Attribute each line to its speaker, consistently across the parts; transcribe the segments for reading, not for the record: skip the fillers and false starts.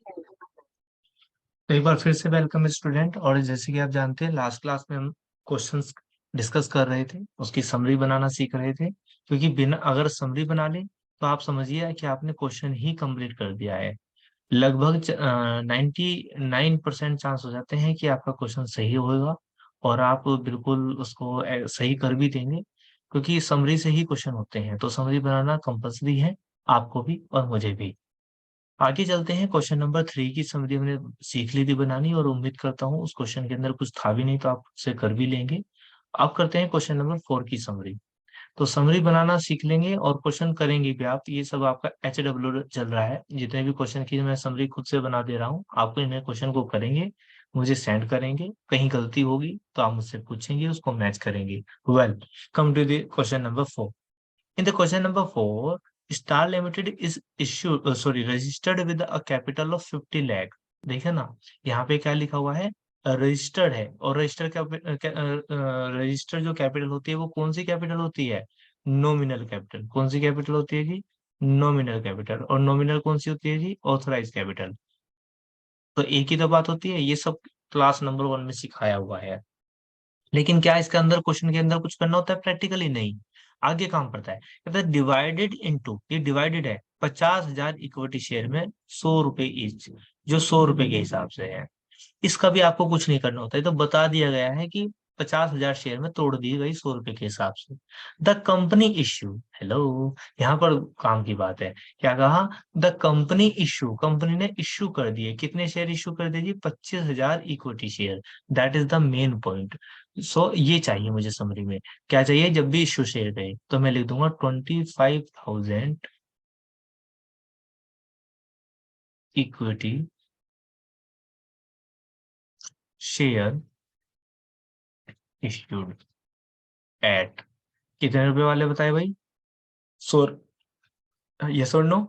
Speaker 1: तो एक बार फिर से वेलकम स्टूडेंट। और जैसे कि आप जानते हैं लास्ट क्लास में हम क्वेश्चंस डिस्कस कर रहे थे, उसकी समरी बनाना सीख रहे थे। क्योंकि बिना अगर समरी बना ली तो आप समझिए कि आपने क्वेश्चन ही कंप्लीट कर दिया है। लगभग 99% चांस हो जाते हैं कि आपका क्वेश्चन सही होगा और आप बिल्कुल उसको सही कर भी देंगे, क्योंकि समरी से ही क्वेश्चन होते हैं। तो समरी बनाना कंपल्सरी है, आपको भी और मुझे भी। आगे चलते हैं। क्वेश्चन नंबर 3 की समरी हमने सीख ली थी बनानी, और उम्मीद करता हूँ उस क्वेश्चन के अंदर कुछ था भी नहीं तो आप उससे कर भी लेंगे। अब करते हैं क्वेश्चन नंबर 4 की समरी। तो समरी बनाना सीख लेंगे और क्वेश्चन करेंगे भी आप। ये सब आपका HW चल रहा है। जितने भी क्वेश्चन की मैं समरी खुद से बना दे रहा हूँ, आपको इन्हें क्वेश्चन को करेंगे, मुझे सेंड करेंगे। कहीं गलती होगी तो आप मुझसे पूछेंगे, उसको मैच करेंगे। Well, come to the question number 4। In the question number 4, Star Limited is issued, registered with a capital of 50 lakh। देखिए ना, यहाँ पे क्या लिखा हुआ है, रजिस्टर्ड है। और रजिस्टर्ड जो कैपिटल होती है वो कौन सी कैपिटल होती है? Nominal capital. कौन सी कैपिटल होती है जी? Nominal capital. और नॉमिनल कौन सी होती है जी? Authorise capital. तो एक ही तो बात होती है, ये सब क्लास नंबर 1 में सिखाया हुआ है। लेकिन क्या इसके अंदर क्वेश्चन के अंदर कुछ करना होता है प्रैक्टिकली? नहीं। आगे काम पड़ता है, कहता है डिवाइडेड इनटू, ये डिवाइडेड है 50,000 इक्विटी शेयर में 100 रुपए ईच, जो 100 रुपए के हिसाब से है। इसका भी आपको कुछ नहीं करना होता है, तो बता दिया गया है कि 50,000 शेयर में तोड़ दी गई 100 रुपए के हिसाब से। द कंपनी इश्यू, हेलो, यहाँ पर काम की बात है। क्या कहा? द कंपनी इश्यू, कंपनी ने इश्यू कर दिए। कितने शेयर इश्यू कर दिए जी? 25,000 equity share. That is the main point. So ये चाहिए मुझे समरी में। क्या चाहिए? जब भी इश्यू शेयर गए तो मैं लिख दूंगा 25,000 इक्विटी शेयर इश्यूड एट, कितने रुपए वाले बताए भाई? सो यस और नो?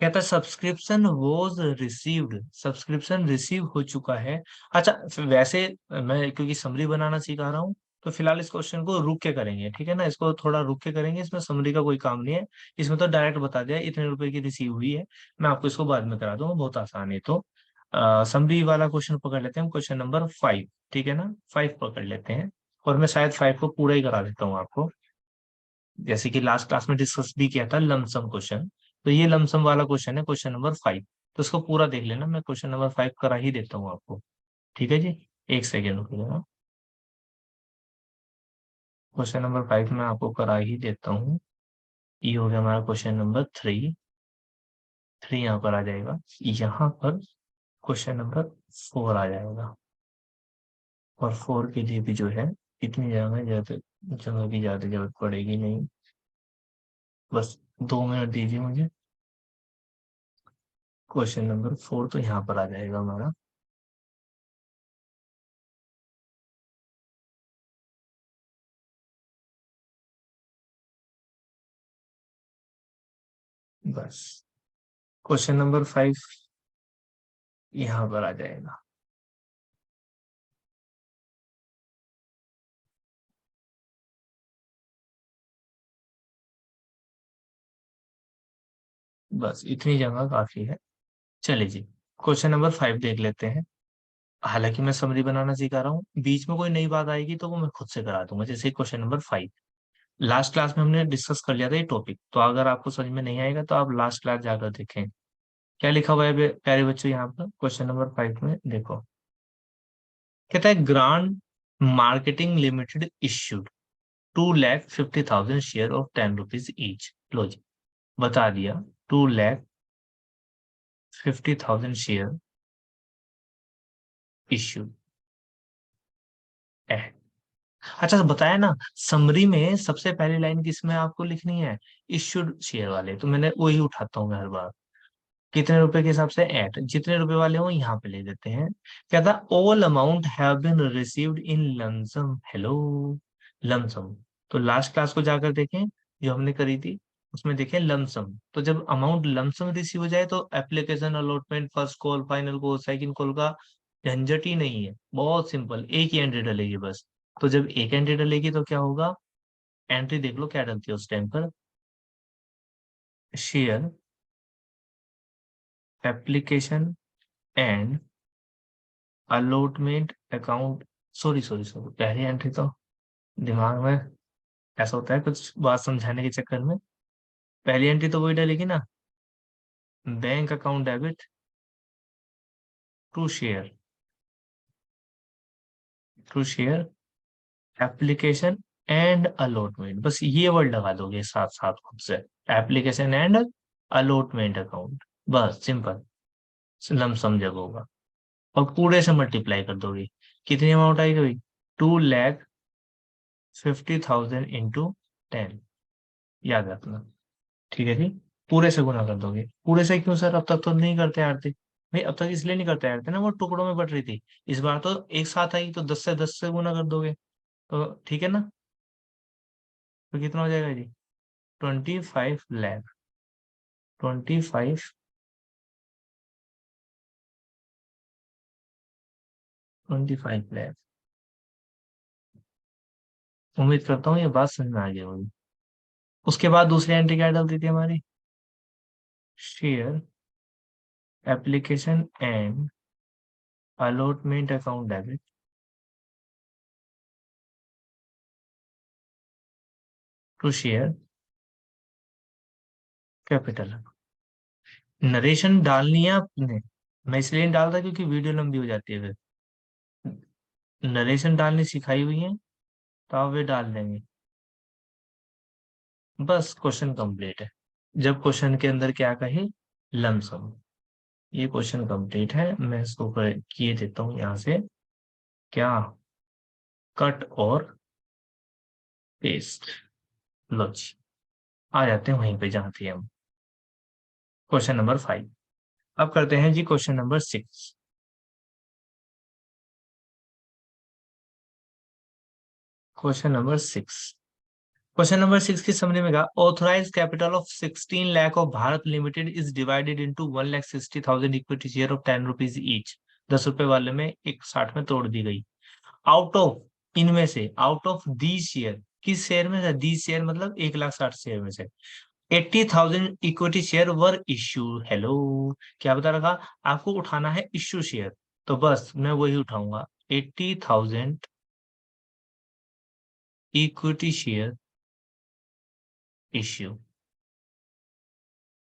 Speaker 1: कहता है subscription was received, subscription receive हो चुका है। अच्छा, वैसे मैं क्योंकि समरी बनाना सिखा रहा हूँ, तो फिलहाल इस क्वेश्चन को रुक के करेंगे, ठीक है ना? इसको थोड़ा रुक के करेंगे, इसमें समरी का कोई काम नहीं है। इसमें तो डायरेक्ट बता दिया इतने रुपए की रिसीव हुई है। मैं आपको इसको बाद में करा दूंगा, बहुत आसान है। तो समरी वाला क्वेश्चन पकड़ लेते हैं, क्वेश्चन नंबर 5। ठीक है ना? 5 पकड़ लेते हैं। और मैं शायद 5 को पूरा ही करा देता हूँ आपको, जैसे कि लास्ट क्लास में डिस्कस भी किया था लमसम क्वेश्चन। तो ये लमसम वाला क्वेश्चन है, क्वेश्चन नंबर 5। तो इसको पूरा देख लेना, मैं क्वेश्चन नंबर 5 करा ही देता हूँ आपको। ठीक है जी, एक सेकेंड रुक लेना। क्वेश्चन नंबर 5 में आपको करा ही देता हूँ। ये हो गया हमारा क्वेश्चन नंबर 3। 3 यहाँ पर आ जाएगा। यहाँ पर क्वेश्चन नंबर 4 आ जाएगा। और 4 के लिए भी जो है इतनी जगह की ज्यादा जरूरत पड़ेगी नहीं। बस 2 मिनट दीजिए मुझे। क्वेश्चन नंबर 4 तो यहाँ पर आ जाएगा हमारा। बस क्वेश्चन नंबर 5 यहाँ पर आ जाएगा। बस इतनी जगह काफी है। चलिए जी, क्वेश्चन नंबर 5 देख लेते हैं। हालांकि मैं समरी बनाना सिखा रहा हूँ, बीच में कोई नई बात आएगी तो वो मैं खुद से करा दूंगा। जैसे क्वेश्चन नंबर 5 लास्ट क्लास में हमने डिस्कस कर लिया था ये टॉपिक, तो अगर आपको समझ में नहीं आएगा तो आप लास्ट क्लास जाकर देखें। क्या लिखा हुआ है प्यारे बच्चों यहाँ पर क्वेश्चन नंबर 5 में देखो। कहता है grand marketing limited issued 2,50,000 share of 10 rupees each. लो जी, बता दिया। 2,50,000 शेयर इश्यू है। अच्छा, तो बताया ना, समरी में सबसे पहली लाइन किसमें आपको लिखनी है? इश्यूड शेयर वाले। तो मैंने वही उठाता हूँ मैं हर बार। कितने रुपए के हिसाब से? एट, जितने रुपए वाले हो यहाँ पे ले देते हैं। क्या था? All amount have been received in lump sum. Hello, lump sum. तो लास्ट क्लास को जाकर देखें, जो हमने करी थी उसमें देखें लमसम। तो जब अमाउंट लमसम रिसीव हो जाए तो application allotment, first call, final call, second call का झंझट ही नहीं है। बहुत सिंपल, एक ही एंट्री डलेगी बस। तो जब एक एंट्री डलेगी तो क्या होगा? एंट्री देख लो क्या डलती है उस टाइम पर। Share application and allotment account, sorry sorry sorry, पहली एंट्री तो दिमाग में ऐसा होता है कुछ बात समझाने के चक्कर में, पहली एंट्री तो वही डलेगी ना, bank account debit to share, to share application and allotment, बस ये वर्ड लगा दोगे साथ साथ खुद से, एप्लीकेशन एंड अलॉटमेंट अकाउंट, बस सिंपल, लमसम जगह होगा, और पूरे से मल्टीप्लाई कर दोगे, कितनी अमाउंट आएगी भाई, 2,50,000 इंटू 10, याद रखना, ठीक है जी, पूरे से गुना कर दोगे, पूरे से क्यों सर, अब तक तो नहीं करते आ रहे थे भाई, अब तक इसलिए नहीं करते आ रहे थे ना, वो टुकड़ों में बट रही थी, इस बार तो एक साथ आई तो 10 से गुना कर दोगे, तो ठीक है ना, तो कितना हो जाएगा जी, 25 लाख, 25, 25 लाख, उम्मीद करता हूँ ये बात समझ में आ गई होगी। उसके बाद दूसरी एंट्री क्या डलती थी हमारी, share application and allotment account debit to share capital. Narration डालनी है आपने, मैं इसलिए नहीं डालता क्योंकि वीडियो लंबी हो जाती है फिर, नरेशन डालनी सिखाई हुई है तो आप वे डाल देंगे, बस क्वेश्चन कंप्लीट है, जब क्वेश्चन के अंदर क्या कहे, लमसम, ये क्वेश्चन कंप्लीट है, मैं इसको किए देता हूँ यहाँ से, क्या, कट और पेस्ट, लो जी, आ जाते हैं वहीं पे जहाँ थे हम, क्वेश्चन नंबर 5। अब करते हैं जी question number 6। Question number 6, question number 6 की समरी में कहा, authorise capital of 16 lakh of Bharat limited is divided into 1,60,000 equity share of 10 rupees each, 10 रुपए वाले में एक 60 में तोड़ दी गई, आउट ऑफ, इनमें से, आउट ऑफ दी शेयर, किस शेयर में से, दी शेयर मतलब 1,60,000 शेयर में से 80,000 इक्विटी शेयर वर इश्यू, हेलो, क्या बता रखा, आपको उठाना है इश्यू शेयर, तो बस मैं वही उठाऊंगा, 80,000 इक्विटी शेयर इश्यू,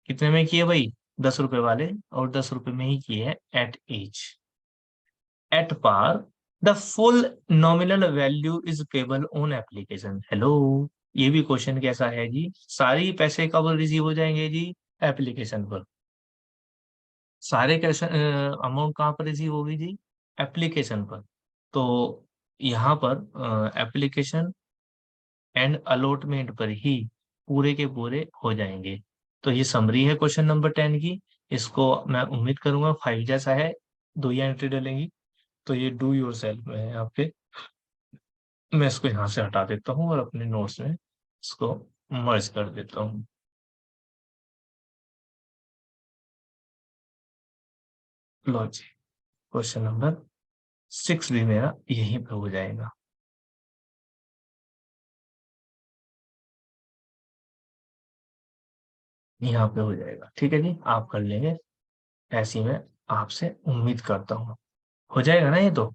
Speaker 1: कितने में किए भाई, 10 रुपए वाले, और 10 रुपए में ही किए हैं, at each, at par, the full nominal value is payable on application, hello, ये भी क्वेश्चन कैसा है जी, सारी पैसे कब रिसीव हो जाएंगे जी, एप्लीकेशन पर, सारे क्वेश्चन अमाउंट कहाँ पर रिसीव होगी जी, एप्लीकेशन पर, तो यहाँ पर एप्लीकेशन एंड अलॉटमेंट पर ही पूरे के पूरे हो जाएंगे, तो ये समरी है क्वेश्चन नंबर 10 की, इसको मैं उम्मीद करूंगा 5 जैसा है, दो ही एंट्री डलेंगी, तो ये डू योर सेल्फ में है आपके, मैं इसको यहाँ से हटा देता हूँ और अपने नोट्स में इसको मर्ज कर देता हूँ, लो जी, क्वेश्चन नंबर 6 भी मेरा यहीं पे हो जाएगा, यहाँ पे हो जाएगा, ठीक है जी, आप कर लेंगे, ऐसी मैं आपसे उम्मीद करता हूँ, हो जाएगा ना ये तो,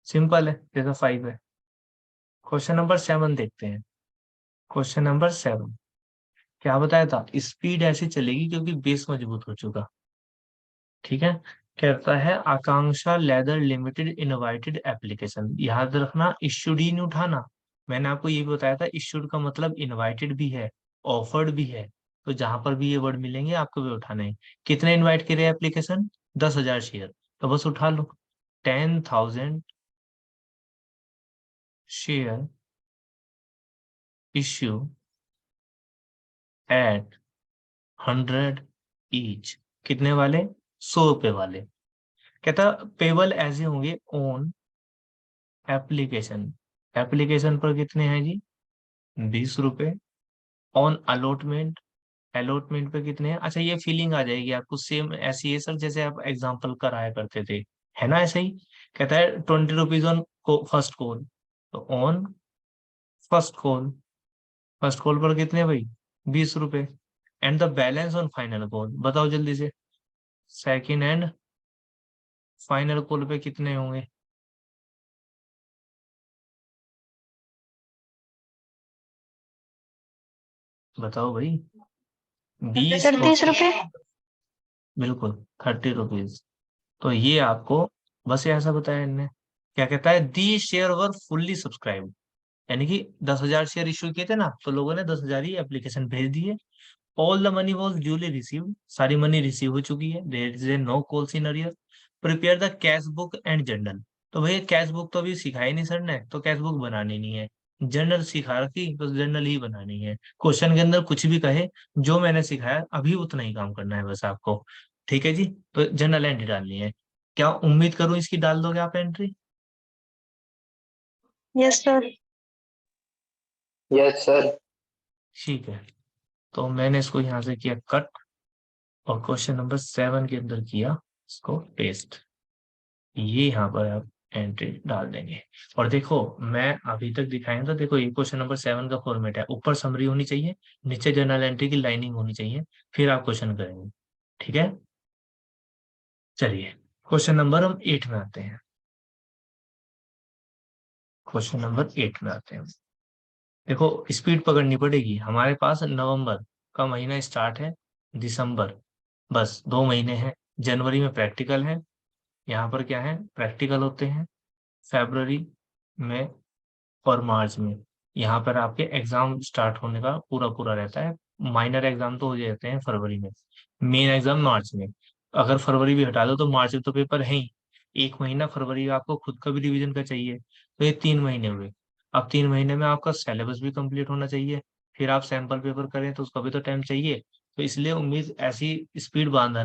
Speaker 1: सिंपल है, जैसा 5 है। क्वेश्चन नंबर 7 देखते हैं, क्वेश्चन नंबर 7, क्या बताया था, स्पीड ऐसी चलेगी क्योंकि बेस मजबूत हो चुका, ठीक है, कहता है आकांक्षा लेदर लिमिटेड इनवाइटेड एप्लीकेशन, याद रखना इश्यूड ही नहीं उठाना, मैंने आपको ये भी बताया था इश्यूड का मतलब इनवाइटेड भी है, ऑफर्ड भी है, तो जहां पर भी ये वर्ड मिलेंगे आपको भी उठाना है, कितने इनवाइट करे एप्लीकेशन, 10,000 शेयर, तो बस उठा लो, 10,000 शेयर इश्यू एट 100 ईच, कितने वाले, 100 रुपए वाले, कहता पेबल ऐसे होंगे ऑन एप्लीकेशन, एप्लीकेशन पर कितने हैं जी, 20 रुपए, ऑन अलॉटमेंट, अलॉटमेंट पे कितने हैं, अच्छा ये फीलिंग आ जाएगी आपको, सेम ऐसी है सर जैसे आप एग्जांपल कराया करते थे, है ना ऐसे ही, कहता है 20 रुपीज ऑन फर्स्ट कॉल, तो on first call, first call पर कितने भाई, 20 रुपए, and the balance on final call, बताओ जल्दी से, सेकंड एंड फाइनल कॉल पे कितने होंगे? बताओ भाई। 20
Speaker 2: सर 30 रुपए।
Speaker 1: बिल्कुल 30 रुपीज। तो ये आपको बस ऐसा बताया इनने। क्या कहता है, दी शेयर वर फुल्ली सब्सक्राइब, यानी कि 10,000 शेयर इश्यू किए थे ना, तो लोगों ने 10,000 ही एप्लीकेशन भेज दिए। All the money was duly received, सारी मनी रिसीव हो चुकी है। There is a no call in arrear. Prepare the cash book and journal. तो भैया कैश बुक तो अभी सिखाई नहीं सर ने, तो कैश बुक बनानी नहीं है। जर्नल सिखा रखी, तो जर्नल ही बनानी है। क्वेश्चन के अंदर कुछ भी कहे, जो मैंने सिखाया अभी उतना ही काम करना है बस आपको। ठीक है जी। तो जर्नल एंट्री डालनी है। क्या उम्मीद करूं इसकी डाल दोगे आप entry?
Speaker 2: Yes sir.
Speaker 3: Yes sir.
Speaker 1: ठीक है। तो मैंने इसको यहाँ से किया कट, और क्वेश्चन नंबर 7 के अंदर किया इसको पेस्ट। ये यहाँ पर आप एंट्री डाल देंगे। और देखो, मैं अभी तक दिखाया था, देखो ये क्वेश्चन नंबर 7 का फॉर्मेट है, ऊपर समरी होनी चाहिए, नीचे जर्नल एंट्री की लाइनिंग होनी चाहिए, फिर आप क्वेश्चन करेंगे। ठीक है। चलिए क्वेश्चन नंबर हम 8 में आते हैं। क्वेश्चन नंबर 8 में आते हैं। देखो स्पीड पकड़नी पड़ेगी, हमारे पास नवंबर का महीना स्टार्ट है, दिसंबर बस 2 महीने हैं, जनवरी में प्रैक्टिकल है, यहाँ पर क्या है प्रैक्टिकल होते हैं, फरवरी में और मार्च में यहाँ पर आपके एग्जाम स्टार्ट होने का पूरा पूरा रहता है। माइनर एग्जाम तो हो जाते हैं फरवरी में, मेन एग्जाम मार्च में। अगर फरवरी भी हटा दो तो मार्च में तो पेपर है ही। 1 महीना फरवरी का आपको खुद का भी रिवीजन का चाहिए, तो ये 3 महीने हुए। अब 3 महीने में आपका सिलेबस भी कंप्लीट होना चाहिए, फिर आप सैंपल पेपर करें तो उसका भी तो टाइम चाहिए। तो इसलिए उम्मीद ऐसी स्पीड बांध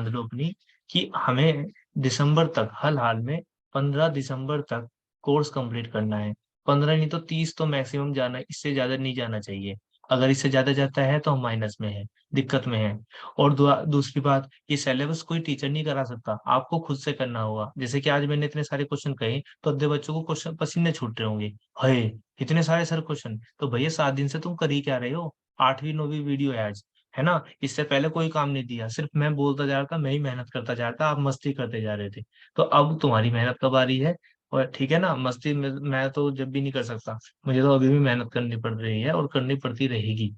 Speaker 1: लो अपनी, कि हमें दिसंबर तक, हल हाल में 15 दिसंबर तक कोर्स कंप्लीट करना है। 15 नहीं तो 30 तो मैक्सिमम जाना है, इससे ज्यादा नहीं जाना चाहिए। अगर इससे ज्यादा जाता है तो हम माइनस में है, दिक्कत में है। और दूसरी बात, ये सिलेबस कोई टीचर नहीं करा सकता, आपको खुद से करना होगा। जैसे कि आज मैंने इतने सारे क्वेश्चन कहे, तो अद्धे बच्चों को क्वेश्चन पसीने छूट रहे होंगे, हाय इतने सारे सर क्वेश्चन। तो भैया 7 दिन से तुम कर ही क्या रहे हो? 8वीं 9वीं वीडियो है आज, है ना? इससे पहले कोई काम नहीं दिया, सिर्फ मैं बोलता जा रहा था, मैं ही मेहनत करता जा रहा था, आप मस्ती करते जा रहे थे। तो अब तुम्हारी मेहनत कब आ रही है? और ठीक है ना, मस्ती में मैं तो जब भी नहीं कर सकता, मुझे तो अभी भी मेहनत करनी पड़ रही है और करनी पड़ती रहेगी।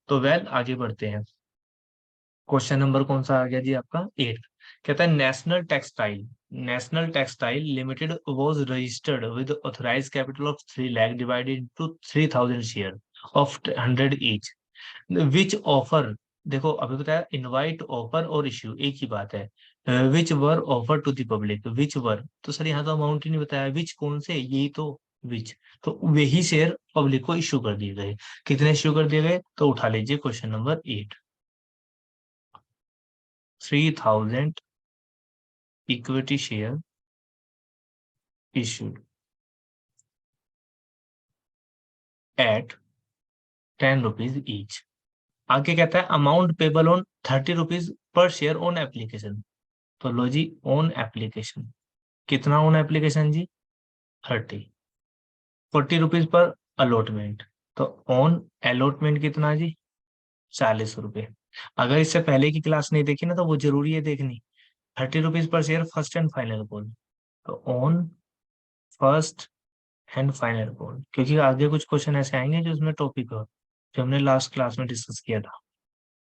Speaker 1: तो वेल आगे बढ़ते हैं। क्वेश्चन नंबर कौन सा आ गया जी आपका? 8। कहता है national textile limited was registered with authorised capital of 3 lakh divided into 3,000 share of 100 each, which offer, देखो अभी बताया इनवाइट ऑफर और इश्यू एक ही बात है। विच वर ऑफर टू द पब्लिक, विच वर, तो सर यहाँ तो अमाउंट ही नहीं बताया, विच कौन से, यही तो विच। तो वही शेयर पब्लिक को इश्यू कर दिए गए। कितने इश्यू कर दिए गए? तो उठा लीजिए question number 8, 3,000 equity share issued at 10 rupees each. आगे कहता है amount payable on 30 rupees per share on application. तो लो जी, ऑन एप्लीकेशन कितना ऑन एप्लीकेशन जी? 30। 40 रुपीज पर अलॉटमेंट, तो ऑन अलॉटमेंट कितना जी? 40 रुपए। अगर इससे पहले की क्लास नहीं देखी ना, तो वो जरूरी है देखनी। 30 rupees per share first and final call, तो on first and final call, क्योंकि आगे कुछ क्वेश्चन ऐसे आएंगे जो उसमें टॉपिक हो, जो हमने लास्ट क्लास में डिस्कस किया था।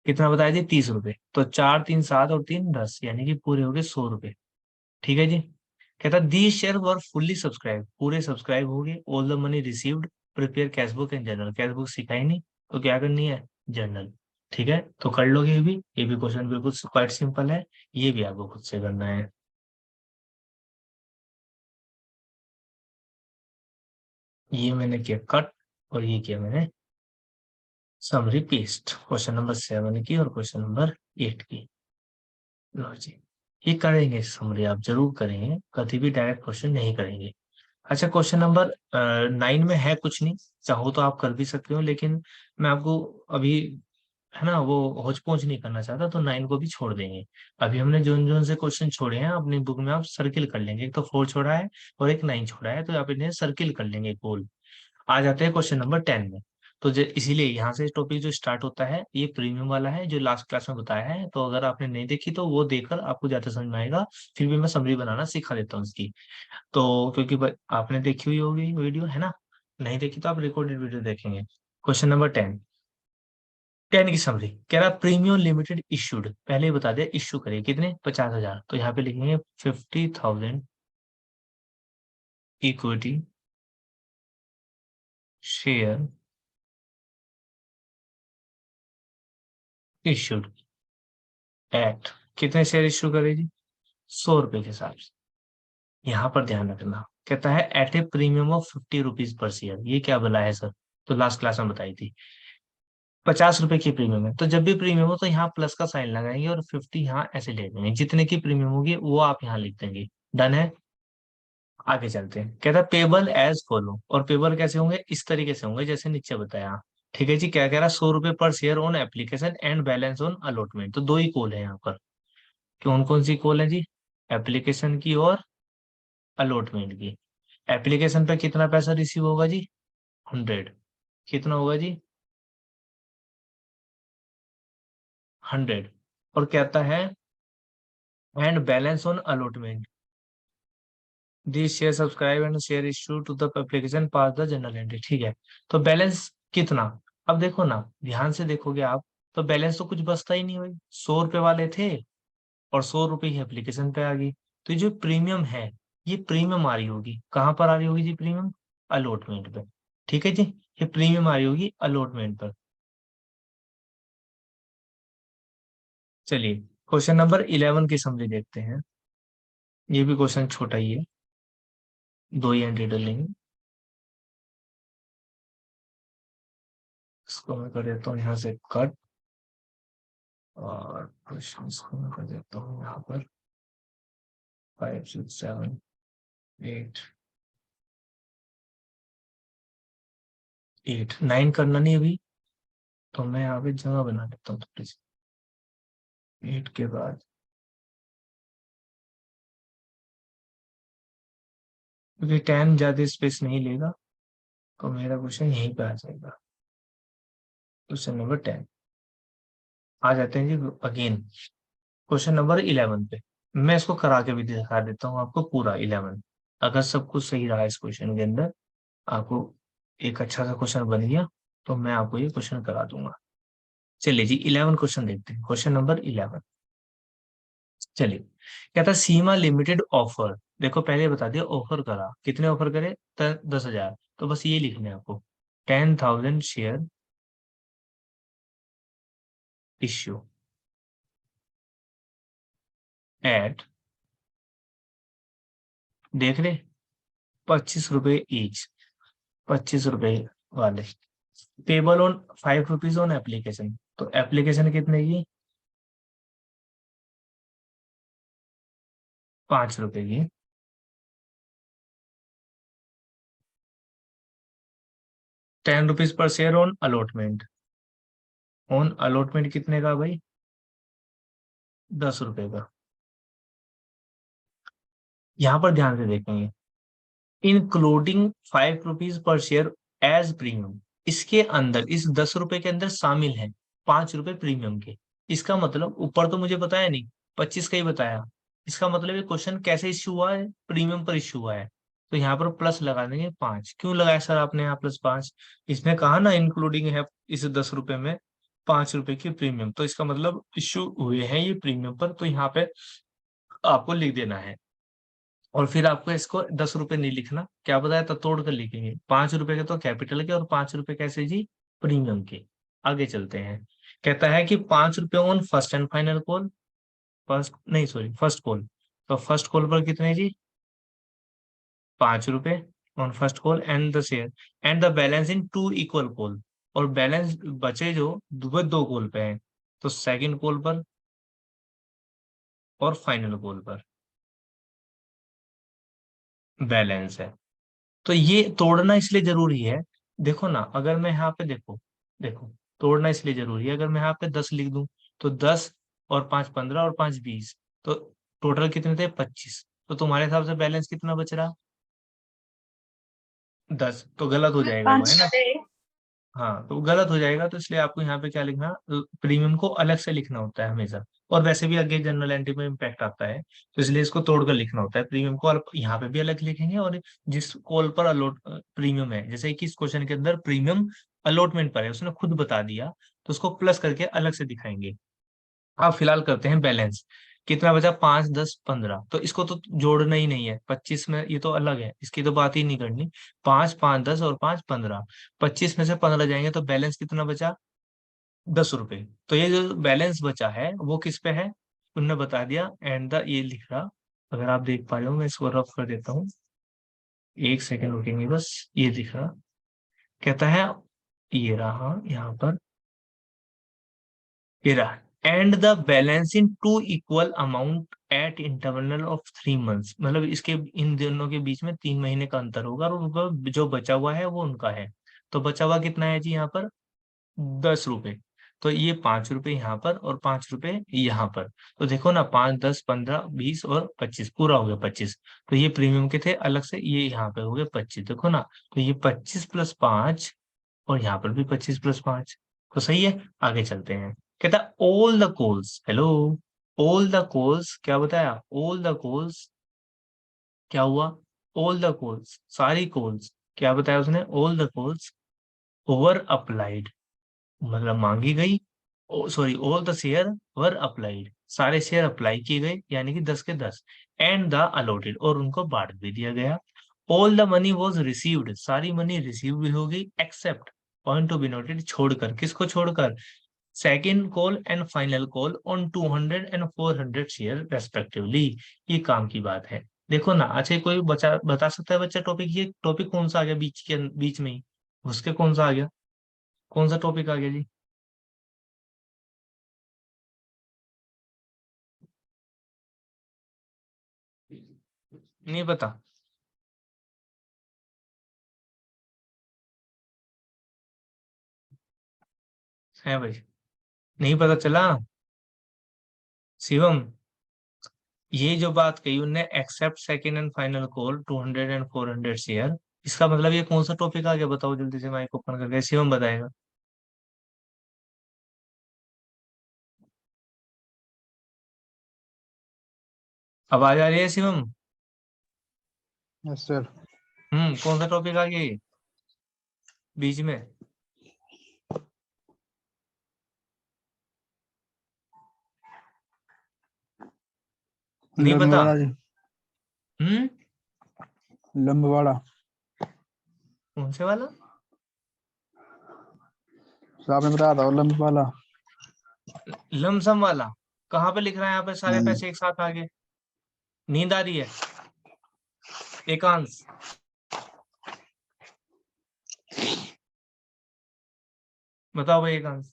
Speaker 1: कितना बताया जी? 30 रुपए। तो 4 3 7 और 3 10, यानी कि पूरे हो गए 100 रुपए। ठीक है जी। कहता दी शेयर वर फुल्ली सब्सक्राइब, पूरे सब्सक्राइब हो गए। All the money received, prepare cash book and journal, cash book सिखाई नहीं तो क्या करनी है? जर्नल। ठीक है, तो कर लोगे ये भी क्वेश्चन बिल्कुल क्वाइट सिंपल है, ये भी आपको खुद से करना है। ये मैंने किया कट, और ये किया मैंने समरी पेस्ट, क्वेश्चन नंबर 7 की और क्वेश्चन नंबर 8 की। लो जी, ये करेंगे समरी, आप जरूर करेंगे, कभी भी डायरेक्ट क्वेश्चन नहीं करेंगे। अच्छा क्वेश्चन नंबर 9 में है कुछ नहीं, चाहो तो आप कर भी सकते हो, लेकिन मैं आपको अभी, है ना, वो होच पोच नहीं करना चाहता, तो 9 को भी छोड़ देंगे। अभी हमने जोन जोन से क्वेश्चन छोड़े हैं अपनी बुक में, आप सर्किल कर लेंगे, एक तो 4 छोड़ा है और एक 9 छोड़ा है, तो आप इन्हें सर्किल कर लेंगे गोल। आ जाते हैं क्वेश्चन नंबर 10 में। तो इसीलिए यहाँ से टॉपिक जो स्टार्ट होता है ये प्रीमियम वाला है, जो लास्ट क्लास में बताया है। तो अगर आपने नहीं देखी तो वो देखकर आपको ज्यादा समझ में आएगा। फिर भी मैं समरी बनाना सिखा देता हूँ इसकी। तो क्योंकि आपने देखी हुई होगी वीडियो, है ना? नहीं देखी तो आप रिकॉर्डेड वीडियो देखेंगे। क्वेश्चन नंबर 10 की समरी कह रहा प्रीमियम लिमिटेड इशूड, पहले ही बता दिया इश्यू करिए कितने, 50,000। तो यहाँ पे लिखेंगे 50,000 इक्विटी शेयर इशूड एट, कितने शेयर इश्यू करेगी? 100 रुपए के हिसाब से। यहाँ पर ध्यान रखना, कहता है at a premium of 50 rupees per share. ये क्या बोला है सर? तो लास्ट क्लास में बताई थी। 50 रुपए की प्रीमियम है, तो जब भी प्रीमियम हो तो यहाँ प्लस का साइन लगाएंगे और 50 यहाँ ऐसे ले देंगे। जितने की प्रीमियम होगी वो आप यहाँ लिख देंगे। डन है। आगे चलते हैं। कहता है पेबल एज फॉलो, और पेबल कैसे होंगे? इस तरीके से होंगे जैसे नीचे बताया। ठीक है जी। क्या कह रहा है? 100 रुपए पर share on application and balance on allotment. तो दो ही कॉल है यहाँ पर। कौन कौन सी कॉल है जी? एप्लीकेशन की और अलॉटमेंट की। एप्लीकेशन पे कितना पैसा रिसीव होगा जी? 100। कितना होगा जी? 100। और कहता है and balance on allotment the share subscribe and share issue to the application pass the journal entry. ठीक है। तो बैलेंस कितना? अब देखो ना, ध्यान से देखोगे आप, तो बैलेंस तो कुछ बचता ही नहीं भाई। 100 रुपए वाले थे और 100 रुपए ही एप्लीकेशन पे आ गई। तो ये जो प्रीमियम है, ये प्रीमियम आ रही होगी। कहाँ पर आ रही होगी जी प्रीमियम? अलॉटमेंट पे। ठीक है जी। ये प्रीमियम आ रही होगी अलॉटमेंट पर। चलिए क्वेश्चन नंबर 11 की समरी देखते हैं। ये भी क्वेश्चन छोटा ही है, दो ही एंट्री डलेंगे। इसको मैं कर देता हूँ यहाँ से कट, और क्वेश्चन को मैं कर देता हूँ यहाँ पर 5 6 7 8 8 9 करना नहीं अभी। तो मैं यहाँ पे जगह बना देता हूँ थोड़ी सी। 8 के बाद, क्योंकि 10 ज्यादा स्पेस नहीं लेगा, तो मेरा क्वेश्चन यहीं पे आ जाएगा। क्वेश्चन नंबर 10 आ जाते हैं जी अगेन। क्वेश्चन नंबर 11 पे मैं इसको करा के भी दिखा देता हूँ आपको पूरा 11। अगर सब कुछ सही रहा इस क्वेश्चन के अंदर, आपको एक अच्छा सा क्वेश्चन बन गया, तो मैं आपको ये क्वेश्चन करा दूंगा। चलिए जी 11 क्वेश्चन देखते हैं। Question number 11। चलिए, कहता सीमा लिमिटेड ऑफर। देखो पहले बता दिया ऑफर करा, कितने ऑफर करे? 10,000। तो बस ये लिखने हैं आपको, 10,000 शेयर इश्यू एट, देख रहे, 25 रुपए ईच। 25 रुपए वाले। Payable on 5 rupees on application. तो एप्लीकेशन कितने की? 5 रुपए की। 10 rupees per share on allotment. On allotment कितने का भाई? 10 रुपए का। यहाँ पर ध्यान से देखेंगे, including 5 rupees per share as premium. इसके अंदर, इस 10 रुपए के अंदर शामिल है 5 रुपए प्रीमियम के। इसका मतलब ऊपर तो मुझे बताया नहीं, 25 का ही बताया। इसका मतलब ये क्वेश्चन कैसे इश्यू हुआ है? प्रीमियम पर इश्यू हुआ है। तो यहाँ पर प्लस लगा देंगे 5। क्यों लगाया सर आपने यहाँ +5? इसने कहा ना इंक्लूडिंग है इस 10 रुपए में 5 रुपए की प्रीमियम, तो इसका मतलब इश्यू हुए हैं ये प्रीमियम पर। तो यहाँ पे आपको लिख देना है। और फिर आपको इसको 10 रुपए नहीं लिखना, क्या बताया था, तोड़ कर लिखेंगे। 5 रुपए के तो कैपिटल के, और 5 रुपए कैसे जी? प्रीमियम के। आगे चलते हैं। कहता है कि 5 रुपए on first and final call. First नहीं, सॉरी, फर्स्ट कॉल। तो फर्स्ट कॉल पर कितने जी? 5 रुपए on first call and the share and the balance in 2 equal call. और बैलेंस बचे जो वह 2 कॉल पे है, तो सेकंड कॉल पर और फाइनल कॉल पर बैलेंस है। तो ये तोड़ना इसलिए जरूरी है। देखो ना, अगर मैं यहाँ पे देखो, देखो, तोड़ना इसलिए जरूरी है। अगर मैं यहाँ पे 10 लिख दूं, तो 10 और 5 15 और 5 20, तो टोटल कितने थे? 25। तो तुम्हारे हिसाब से बैलेंस कितना बच रहा? 10। तो गलत हो जाएगा वो,
Speaker 2: पांच
Speaker 1: है ना?
Speaker 2: छः
Speaker 1: हाँ तो गलत हो जाएगा, तो इसलिए आपको यहाँ पे क्या लिखना, प्रीमियम को अलग से लिखना होता है हमेशा। और वैसे भी आगे जनरल एंट्री में इम्पैक्ट आता है, तो इसलिए इसको तोड़कर लिखना होता है प्रीमियम को। और यहाँ पे भी अलग लिखेंगे, और जिस कॉल पर अलॉट प्रीमियम है, जैसे कि इस क्वेश्चन के अंदर प्रीमियम अलॉटमेंट पर है, उसने खुद बता दिया, तो उसको प्लस करके अलग से दिखाएंगे। अब फिलहाल करते हैं बैलेंस। कितना बचा, 5, 10, 15। तो इसको तो जोड़ना ही नहीं है 25 में, ये तो अलग है, इसकी तो बात ही नहीं करनी। 5, 5, 10 और 5, 15। 25 में से 15 जाएंगे तो बैलेंस कितना बचा, 10 रुपए। तो ये जो बैलेंस बचा है वो किस पे है, उनने बता दिया। एंड द, ये लिख रहा, अगर आप देख पा रहे हो, मैं इसको रफ कर देता हूँ, एक सेकंड रुकेंगे बस। ये दिख रहा, कहता है, ये रहा यहाँ पर, ये रहा, and the balance in two equal amount at interval of 3 months. मतलब इसके इन दोनों के बीच में 3 महीने का अंतर होगा, और उनका जो बचा हुआ है वो उनका है। तो बचा हुआ कितना है जी यहाँ पर, 10 रुपए। तो ये 5 रुपए यहाँ पर और 5 रुपए यहाँ पर। तो देखो ना, 5, 10, 15, 20 और 25, पूरा हो गया 25। तो ये प्रीमियम के थे अलग से, ये यहाँ पे हो गए 25, देखो ना। तो ये 25 + 5, और यहाँ पर भी 25 + 5। तो सही है, आगे चलते हैं। कहता all the calls, hello, all the calls क्या बताया, ऑल द कोल्स क्या हुआ, ऑल द कोल्स, सारी कोल्स, क्या बताया उसने, all the calls over applied, मतलब मांगी गई, sorry, all the share were applied, सारे शेयर अप्लाई किए गए, यानी कि 10 के 10। एंड द अलॉटेड, और उनको बांट भी दिया गया। All the money was received, सारी मनी रिसीव भी होगी, except, point to be noted, छोड़कर, किसको छोड़कर, second call and final call on 200 and 400 share respectively. ये काम की बात है। देखो ना, अच्छा कोई बचा बता सकता है बच्चा टॉपिक, ये टॉपिक कौन सा आ गया बीच के, बीच में ही उसके कौन सा आ गया, कौन सा टॉपिक आ गया जी। नहीं पता है भाई, नहीं पता चला। शिवम, ये जो बात कही उनने, except second and final call 200 and 400 share, इसका मतलब ये कौन सा टॉपिक आ गया, बताओ जल्दी से, माइक ओपन करके शिवम बताएगा। आवाज आ रही है शिवम।
Speaker 2: Yes sir.
Speaker 1: कौन सा टॉपिक आ गया ये बीच में, नहीं पता।
Speaker 2: लंबवाड़ा जी।
Speaker 1: हम्म
Speaker 2: लंबवाड़ा।
Speaker 1: कौन से वाला,
Speaker 2: सर आपने बताया था, और लंबवाड़ा।
Speaker 1: लमसम वाला। कहाँ पे लिख रहा है यहाँ पे, सारे पैसे एक साथ आ गए, नींद आ रही है, एकांश, बताओ भाई एकांश,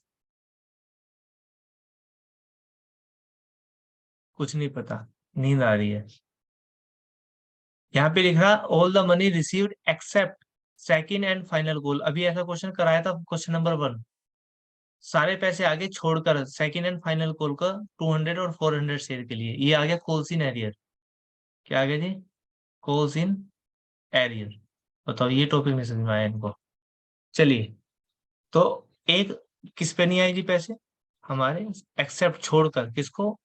Speaker 1: कुछ नहीं पता, नींद आ रही है। यहाँ पे लिख रहा, all the money received accept second and final goal. अभी ऐसा क्वेश्चन कराया था, क्वेश्चन नंबर 1, सारे पैसे आगे छोड़कर सेकंड एंड फाइनल कॉल का 200 और 400 शेयर के लिए, ये आ गया कॉल्स इन एरियर। क्या आ गया जी, कॉल्स इन एरियर। बताओ, ये टॉपिक नहीं समझ में आया इनको। चलिए, तो एक किस पे नहीं आए जी पैसे हमारे, एक्सेप्ट छोड़कर, किसको,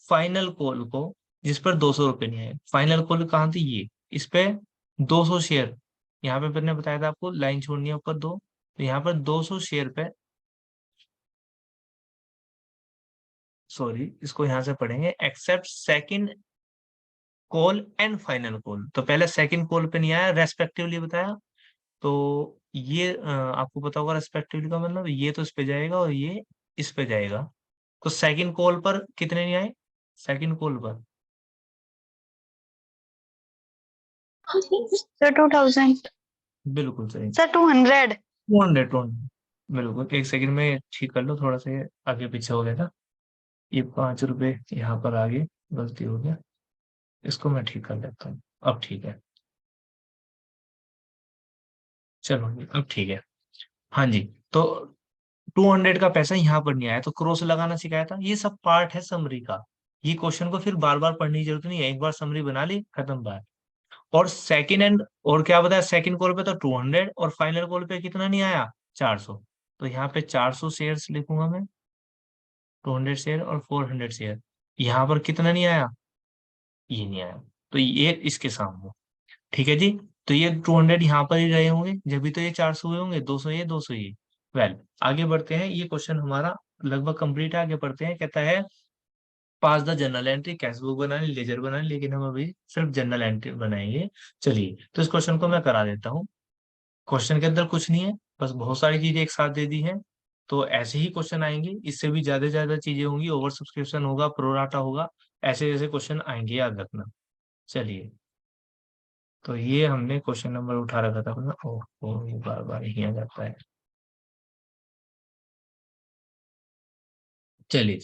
Speaker 1: फाइनल कॉल को, जिस पर 200 रुपये नहीं आए। फाइनल कॉल कहाँ थी, ये, इस पे 200 शेयर, यहाँ पे मैंने बताया था आपको लाइन छोड़नी है ऊपर दो, तो यहाँ पर 200 शेयर पे, सॉरी इसको यहाँ से पढ़ेंगे, except second call and final call. तो पहले सेकंड कॉल पे नहीं आया, रेस्पेक्टिवली बताया। तो ये आपको पता होगा रेस्पेक्टिवली का मतलब, ये तो इस पे जाएगा और ये इस पे जाएगा। तो सेकंड कॉल पर कितने नहीं आए, सेकंड कॉल पर,
Speaker 3: सर 2000।
Speaker 1: बिल्कुल सही,
Speaker 3: सर 200।
Speaker 1: 200, 200, बिल्कुल। एक सेकंड में ठीक कर लो, थोड़ा सा ये आगे पीछे हो गया था। ये 5 रुपए यहाँ पर आगे गलती हो गया, इसको मैं ठीक कर लेता हूँ, अब ठीक है। चलो अब ठीक है। हाँ जी, तो 200 का पैसा यहाँ पर नहीं आया, तो क्रॉस लगाना सिखाया था। ये सब पार्ट है समरी का, ये क्वेश्चन को फिर बार बार पढ़ने की जरूरत नहीं है, एक बार समरी बना ली, खत्म बात। और सेकंड एंड, और क्या बताया, सेकंड कॉल पे तो 200, और फाइनल कॉल पे कितना नहीं आया, 400। तो यहाँ पे 400 शेयर्स लिखूंगा मैं, 200 शेयर और 400 शेयर। यहाँ पर कितना नहीं आया, ये नहीं आया, तो ये इसके सामने। ठीक है जी। तो ये 200 यहाँ पर ही रहे होंगे, जब भी तो ये 400 हुए होंगे, 200 ये 200 ये। वेल, आगे बढ़ते हैं, ये क्वेश्चन हमारा लगभग कंप्लीट है। आगे बढ़ते हैं, कहता है pass the journal entry, cash book बनानी, लेजर बनानी, लेकिन हम अभी सिर्फ जनरल एंट्री बनाएंगे। चलिए, तो इस क्वेश्चन को मैं करा देता हूँ। क्वेश्चन के अंदर कुछ नहीं है, बस बहुत सारी चीजें एक साथ दे दी हैं। तो ऐसे ही क्वेश्चन आएंगे, इससे भी ज्यादा ज्यादा चीजें होंगी, ओवर सब्सक्रिप्शन होगा, प्रोराटा होगा, ऐसे ऐसे क्वेश्चन आएंगे, याद रखना। चलिए, तो ये हमने क्वेश्चन नंबर उठा रखा था अपना। ओह, ये बार बार यही आ जाता है। चलिए,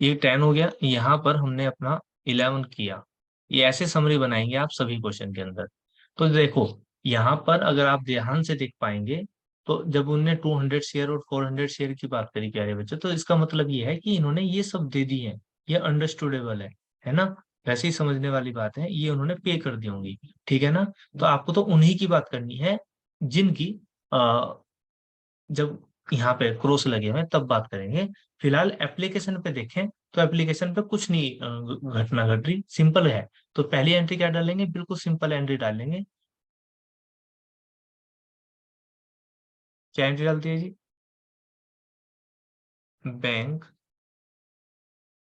Speaker 1: ये 10 हो गया, यहाँ पर हमने अपना 11 किया। ये ऐसे समरी बनाएंगे आप सभी क्वेश्चन के अंदर। तो देखो, यहाँ पर अगर आप ध्यान से देख पाएंगे, तो जब उनने 200 शेयर और 400 शेयर की बात करी प्यारे बच्चे, तो इसका मतलब ये है कि इन्होंने ये सब दे दी है, ये अंडरस्टूडेबल है ना। वैसे ही समझने वाली बात है, ये उन्होंने पे कर दी होंगी। ठीक है ना। तो आपको तो उन्हीं की बात करनी है जिनकी जब यहाँ पे क्रॉस लगे हुए हैं तब बात करेंगे। फिलहाल एप्लीकेशन पे देखें, तो एप्लीकेशन पे कुछ नहीं घटना घट रही, सिंपल है। तो पहली एंट्री क्या डालेंगे, बिल्कुल सिंपल एंट्री डालेंगे। क्या एंट्री डालती है जी, bank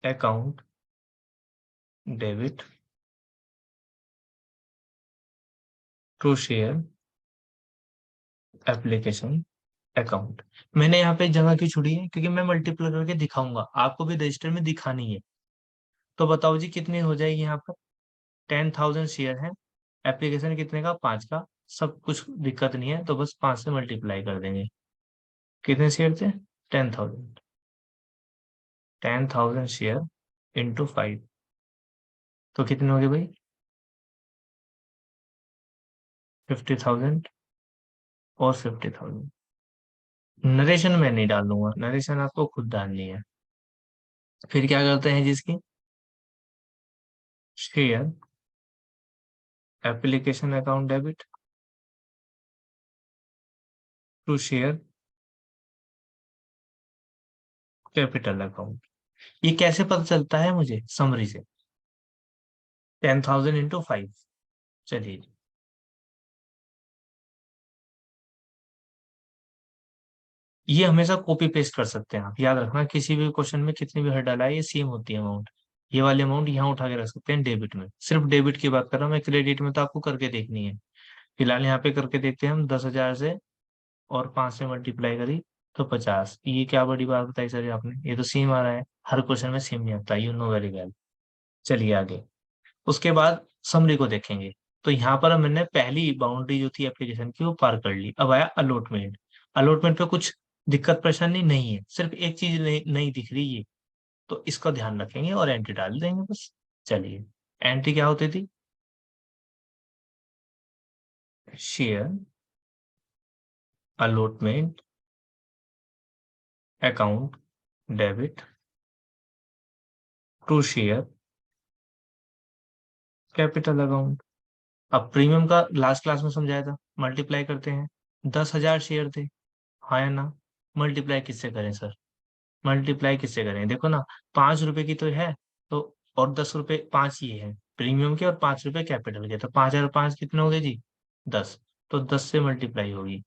Speaker 1: account debit to share application account. मैंने यहाँ पे जगह क्यों छोड़ी है, क्योंकि मैं मल्टीप्लाई करके दिखाऊंगा, आपको भी रजिस्टर में दिखानी है। तो बताओ जी, कितनी हो जाएगी यहाँ पर। 10,000 शेयर है, एप्लीकेशन कितने का, 5 का। सब कुछ दिक्कत नहीं है, तो बस 5 से मल्टीप्लाई कर देंगे। कितने शेयर थे, 10,000। 10,000 शेयर इंटू 5, तो कितने हो गए भाई, 50,000 और 50,000। नरेशन में नहीं डालूंगा, नरेशन आपको खुद डालनी है। फिर क्या करते हैं जिसकी, share application account debit to share capital account. ये कैसे पता चलता है मुझे, समरी से, 10,000 इंटू 5। चलिए, ये हमेशा कॉपी पेस्ट कर सकते हैं आप, याद रखना, किसी भी क्वेश्चन में कितनी भी हर डाला है, ये सेम होती है अमाउंट। ये वाली अमाउंट यहाँ उठा के रख सकते हैं डेबिट में, सिर्फ डेबिट की बात कर रहा हूँ मैं, क्रेडिट में तो आपको करके देखनी है। फिलहाल यहाँ पे करके देखते हैं हम, 10,000 से और 5 से मल्टीप्लाई करी तो 50। ये क्या बड़ी बात बताई सर आपने, ये तो सेम आ रहा है, हर क्वेश्चन में सेम नहीं आता, यू नो वेरी वेल। चलिए आगे, उसके बाद समरी को देखेंगे। तो यहाँ पर मैंने पहली बाउंड्री जो थी एप्लीकेशन की वो पार कर ली। अब आया अलॉटमेंट। अलॉटमेंट पे कुछ दिक्कत परेशानी नहीं है, सिर्फ एक चीज नहीं दिख रही है, तो इसका ध्यान रखेंगे और एंट्री डाल देंगे बस। चलिए, एंट्री क्या होती थी, share allotment account debit to share capital account. अब प्रीमियम का लास्ट क्लास में समझाया था, मल्टीप्लाई करते हैं। 10,000 शेयर थे, हाँ या ना। मल्टीप्लाई किससे करें सर, मल्टीप्लाई किससे करें, देखो ना, 5 रुपए की तो है, तो और 10 रुपए, 5 ये है प्रीमियम के और 5 रुपए कैपिटल के, तो 5,005 कितने हो गए जी, 10। तो 10 से मल्टीप्लाई होगी,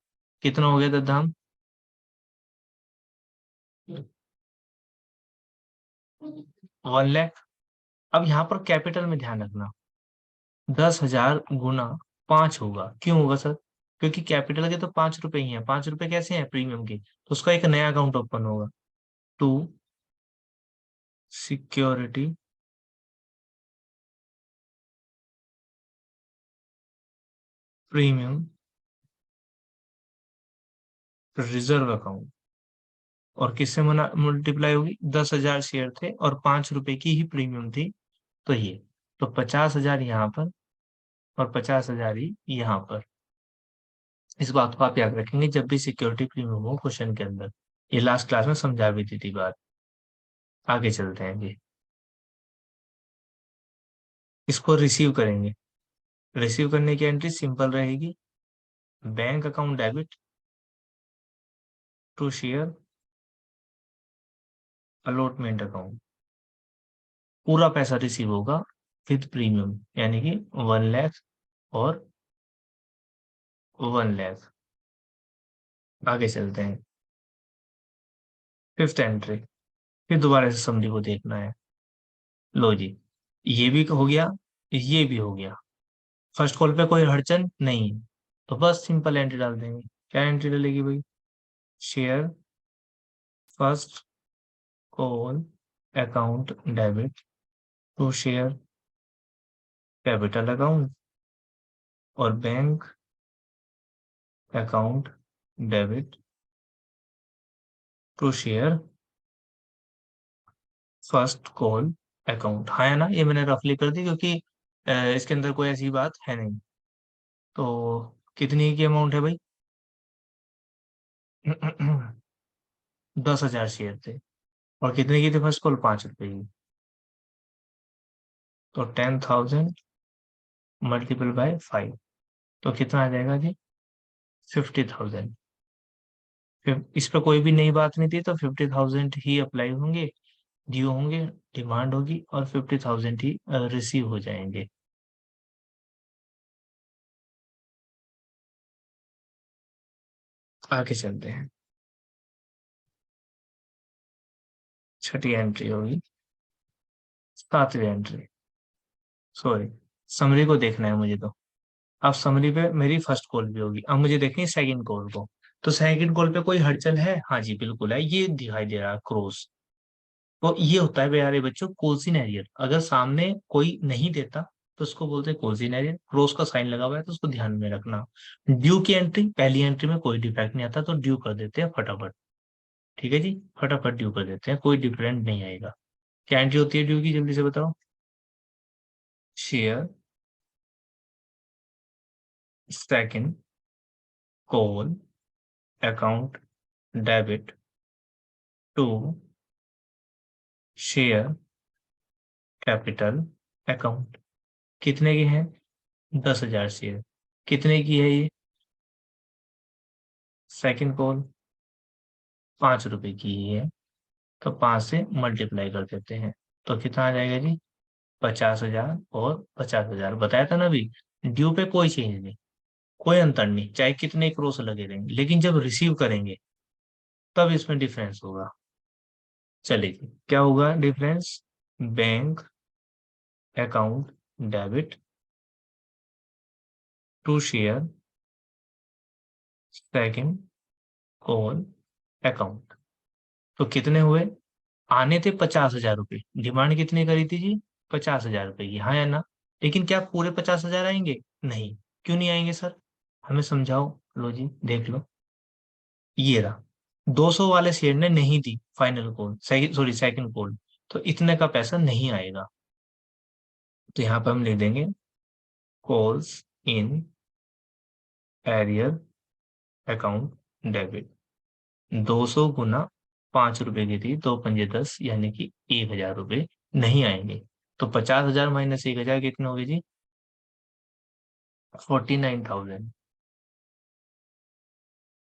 Speaker 1: कितना हो गया दाम, 1 लाख। अब यहाँ पर कैपिटल में ध्यान रखना, 10,000 गुना 5 होगा, क्यों होगा सर, क्योंकि कैपिटल के तो 5 रुपए ही हैं, 5 रुपए कैसे हैं प्रीमियम के, तो उसका एक नया अकाउंट ओपन होगा, to security premium reserve account. और किससे मल्टीप्लाई होगी, 10,000 शेयर थे और 5 रुपए की ही प्रीमियम थी, तो ये, तो 50,000 यहाँ पर और 50,000 ही यहाँ पर। इस बात को आप याद रखेंगे जब भी सिक्योरिटी प्रीमियम हो क्वेश्चन के अंदर, ये लास्ट क्लास में समझा भी दी थी बात। आगे चलते हैं जी, इसको रिसीव करेंगे। रिसीव करने की एंट्री सिंपल रहेगी, bank account debit to share allotment account, पूरा पैसा रिसीव होगा विद प्रीमियम, यानी कि 1 लाख और 1 लाख। आगे चलते हैं, फिफ्थ एंट्री, फिर दोबारा से समरी को देखना है। लो जी, ये भी हो गया, ये भी हो गया। फर्स्ट कॉल पे कोई अड़चन नहीं है, तो बस सिंपल एंट्री डाल देंगे। क्या एंट्री डलेगी भाई? Share first call account debit to share capital account और bank account debit to share first call account. हाँ है ना, ये मैंने रफली कर दी क्योंकि इसके अंदर कोई ऐसी बात है नहीं। तो कितनी की अमाउंट है भाई? 10,000 शेयर थे, और कितने की थी फर्स्ट कॉल? 5 रुपए की। तो 10,000 मल्टीपल बाय 5, तो कितना आ जाएगा जी? 50,000। फिर इस पर कोई भी नई बात नहीं थी, तो 50,000 ही अप्लाई होंगे, ड्यू होंगे, डिमांड होगी, और 50,000 ही रिसीव हो जाएंगे। आगे चलते हैं, छठी एंट्री होगी, सातवीं एंट्री, सॉरी, समरी को देखना है मुझे। तो अब समरी पे मेरी फर्स्ट कॉल भी होगी, अब मुझे देखनी है सेकंड कॉल को। तो सेकंड कॉल पे कोई हलचल है? हाँ जी बिल्कुल है, ये दिखाई दे रहा है क्रॉस। तो ये होता है प्यारे बच्चों कोसिन। अगर सामने कोई नहीं देता तो उसको बोलते हैं कोसिन। क्रॉस का साइन लगा हुआ है तो उसको ध्यान में रखना। ड्यू की एंट्री, पहली एंट्री में कोई डिफेक्ट नहीं आता, तो ड्यू कर देते हैं फटाफट। ठीक है जी, फटाफट ड्यू कर देते हैं, कोई डिफरेंट नहीं आएगा। क्या एंट्री होती है ड्यू की, जल्दी से बताओ? Share second call account debit to share capital account. कितने की है? 10,000 शेयर। कितने की है ये? सेकंड कॉल 5 रुपए की ही है, तो 5 से मल्टीप्लाई कर देते हैं। तो कितना आ जाएगा जी? 50,000 और 50,000। बताया था ना अभी, ड्यू पे कोई चेंज नहीं, कोई अंतर नहीं, चाहे कितने क्रॉस लगे रहेंगे, लेकिन जब रिसीव करेंगे तब इसमें डिफरेंस होगा। चलिए, क्या होगा difference? Bank account debit to share second call account. तो कितने हुए? आने थे 50,000 रुपये, डिमांड कितनी करी थी जी? 50,000 रुपये की, हाँ या ना? लेकिन क्या पूरे 50,000 आएंगे? नहीं। क्यों नहीं आएंगे सर? हमें समझाओ। लो जी देख लो, ये रहा, 200 वाले शेयर ने नहीं दी फाइनल कॉल, सही सॉरी सेकंड कॉल, तो इतने का पैसा नहीं आएगा। तो यहाँ पर हम लिख देंगे calls in arrear account debit. 200 गुना 5 रुपए की थी, 2 पंजे 10, यानी कि 1,000 रुपये नहीं आएंगे। तो 50,000 माइनस 1,000 कितने हो गए जी? 49,000।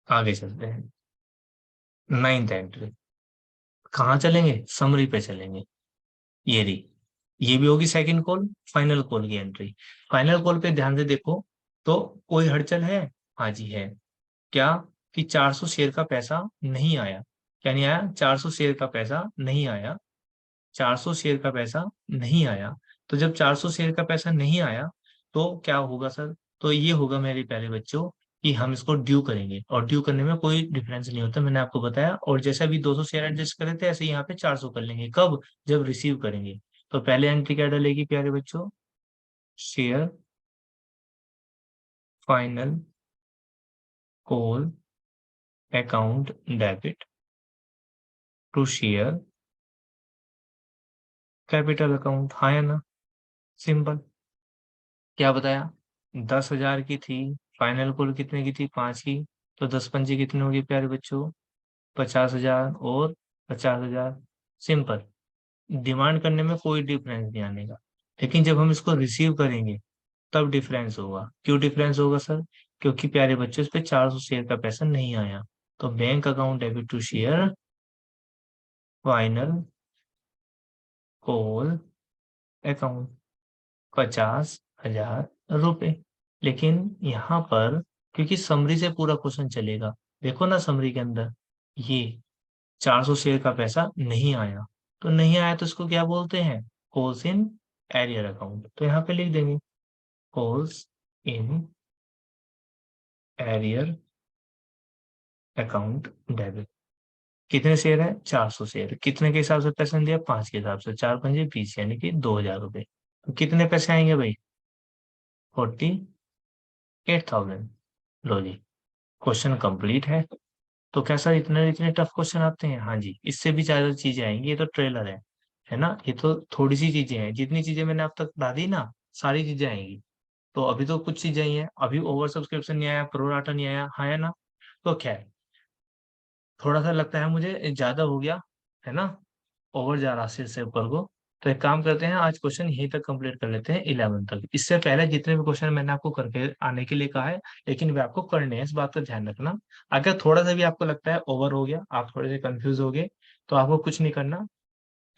Speaker 1: आगे चलते हैं, नाइन्थ एंट्री। कहाँ चलेंगे? समरी पे चलेंगे। ये रही, ये भी होगी सेकंड कॉल, फाइनल कॉल की एंट्री। फाइनल कॉल पे ध्यान से देखो, तो कोई हड़चल है? हाँ जी है। क्या? कि 400 शेयर का पैसा नहीं आया। क्या नहीं आया? 400 शेयर का पैसा नहीं आया। 400 शेयर का पैसा नहीं आया। तो जब 400 शेयर का पैसा नहीं आया, तो क्या होगा सर? तो ये होगा मेरे प्यारे बच्चों, कि हम इसको ड्यू करेंगे, और ड्यू करने में कोई डिफरेंस नहीं होता, मैंने आपको बताया। और जैसे अभी 200 शेयर एडजस्ट करे थे, ऐसे यहाँ पे 400 कर लेंगे। कब? जब रिसीव करेंगे। तो पहले एंट्री क्या डलेगी प्यारे बच्चों? Share final call account debit to share capital account. हाँ या ना? सिंपल। क्या बताया? 10,000 की थी, फाइनल कॉल कितने की थी? 5 की। तो 10 पंजे कितने होगी प्यारे बच्चों? 50,000 और 50,000। सिंपल। डिमांड करने में कोई डिफरेंस नहीं आने का, लेकिन जब हम इसको रिसीव करेंगे तब डिफरेंस होगा। क्यों डिफरेंस होगा सर? क्योंकि प्यारे बच्चों, इस पे 400 शेयर का पैसा नहीं आया। तो bank account debit to share final call account 50,000 रुपए। लेकिन यहाँ पर क्योंकि समरी से पूरा क्वेश्चन चलेगा, देखो ना समरी के अंदर ये 400 शेयर का पैसा नहीं आया, तो नहीं आया तो इसको क्या बोलते हैं, कोल्स इन एरियर अकाउंट। तो यहाँ पे लिख देंगे calls in arrear account debit. कितने शेयर है, 400 शेयर। कितने के हिसाब से पैसा दिया, 5 के हिसाब से, 4 5 20 यानी कि 2,000 रुपए। तो कितने पैसे आएंगे भाई, 48,000। लो जी, क्वेश्चन कंप्लीट है। तो कैसा इतने इतने टफ क्वेश्चन आते हैं, हाँ जी, इससे भी ज्यादा चीजें आएंगी, ये तो ट्रेलर है ना, ये तो थोड़ी सी चीजें हैं, जितनी चीजें मैंने अब तक बता दी ना, सारी चीजें आएंगी। तो अभी तो कुछ चीजें ही हैं, अभी ओवर सब्सक्रिप्शन नहीं आया, प्रोराटा नहीं आया, हाँ है ना। तो क्या है, थोड़ा सा लगता है मुझे ज्यादा हो गया, है ना, ओवर जा रहा सिर से ऊपर को। तो एक काम करते हैं, आज क्वेश्चन यहीं तक कंप्लीट कर लेते हैं 11 तक। इससे पहले जितने भी क्वेश्चन मैंने आपको करके आने के लिए कहा है, लेकिन वे आपको करने हैं, इस बात का ध्यान रखना। अगर थोड़ा सा भी आपको लगता है ओवर हो गया, आप थोड़े से कंफ्यूज हो गए, तो आपको कुछ नहीं करना,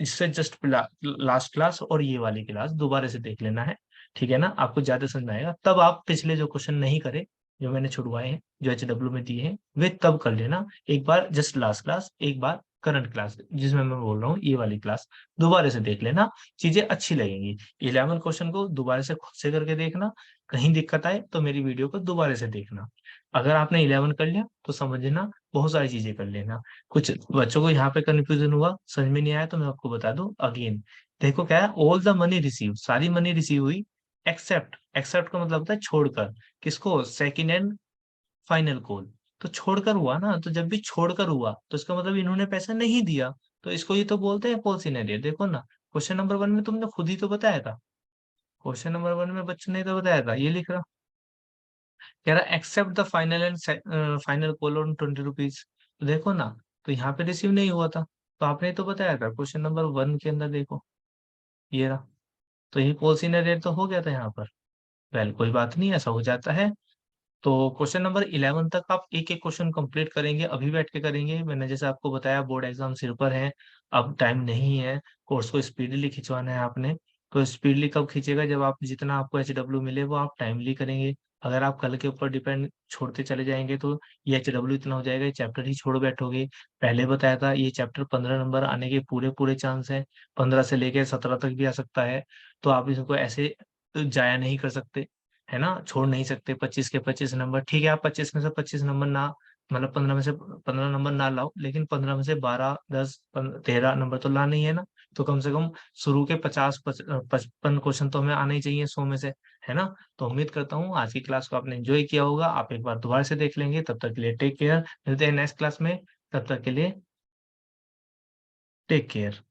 Speaker 1: इससे जस्ट लास्ट क्लास और ये वाली क्लास दोबारा से देख लेना है, ठीक है ना, आपको ज्यादा समझ में आएगा। तब आप पिछले जो क्वेश्चन नहीं करे, जो मैंने छुड़वाए हैं, जो HW में दिए हैं, वे तब कर लेना। एक बार जस्ट लास्ट क्लास, एक बार करंट क्लास जिसमें मैं बोल रहा हूँ, ये वाली क्लास दोबारा से देख लेना, चीजें अच्छी लगेंगी। 11 क्वेश्चन को दोबारा से खुद से करके देखना, कहीं दिक्कत आए तो मेरी वीडियो को दोबारा से देखना। अगर आपने 11 कर लिया तो समझना बहुत सारी चीजें कर लेना। कुछ बच्चों को यहाँ पे कंफ्यूजन हुआ, समझ में नहीं आया, तो मैं आपको बता दूं अगेन। देखो क्या है, ऑल द मनी रिसीव, सारी मनी रिसीव हुई, एक्सेप्ट, एक्सेप्ट का मतलब होता है छोड़कर, किसको, सेकंड एंड फाइनल कॉल। तो छोड़कर हुआ ना, तो जब भी छोड़कर हुआ तो इसका मतलब इन्होंने पैसा नहीं दिया, तो इसको ही तो बोलते हैं कॉल सिनेरियो। देखो ना, क्वेश्चन नंबर 1 में तुमने खुद ही तो बताया था, क्वेश्चन नंबर 1 में बच्चों ने तो बताया था, ये लिख रहा, कह रहा except the final and final call on 20 rupees. तो देखो ना, तो यहाँ पे रिसीव नहीं हुआ था, तो आपने तो बताया था क्वेश्चन नंबर 1 के अंदर, देखो ये रहा, तो ये कॉल सिनेरियो तो हो गया था यहाँ पर। वेल कोई बात नहीं, ऐसा हो जाता है। तो क्वेश्चन नंबर 11 तक आप एक एक क्वेश्चन कंप्लीट करेंगे, अभी बैठ के करेंगे। मैंने जैसे आपको बताया, बोर्ड एग्जाम सिर पर है, अब टाइम नहीं है, कोर्स को स्पीडली खिंचवाना है आपने। तो स्पीडली कब खींचेगा, जब आप जितना आपको HW मिले वो आप टाइमली करेंगे। अगर आप कल के ऊपर डिपेंड छोड़ते चले जाएंगे तो ये HW इतना हो जाएगा, ये चैप्टर ही छोड़ बैठोगे। पहले बताया था, ये चैप्टर 15 नंबर आने के पूरे पूरे चांस है, 15 से लेके 17 तक भी आ सकता है। तो आप इसको ऐसे जाया नहीं कर सकते, है ना, छोड़ नहीं सकते। 25 के 25 नंबर, ठीक है, आप 25 में से 25 नंबर ना, मतलब 15 में से 15 नंबर ना लाओ, लेकिन 15 में से 12 10 13 नंबर तो लाने ही है ना। तो कम से कम शुरू के 50 55 क्वेश्चन तो हमें आने ही चाहिए 100 में से, है ना। तो उम्मीद करता हूँ आज की क्लास को आपने एंजॉय किया होगा, आप एक बार दोबारा से देख लेंगे। तब तक के लिए टेक केयर, मिलते हैं नेक्स्ट क्लास में, तब तक के लिए टेक केयर।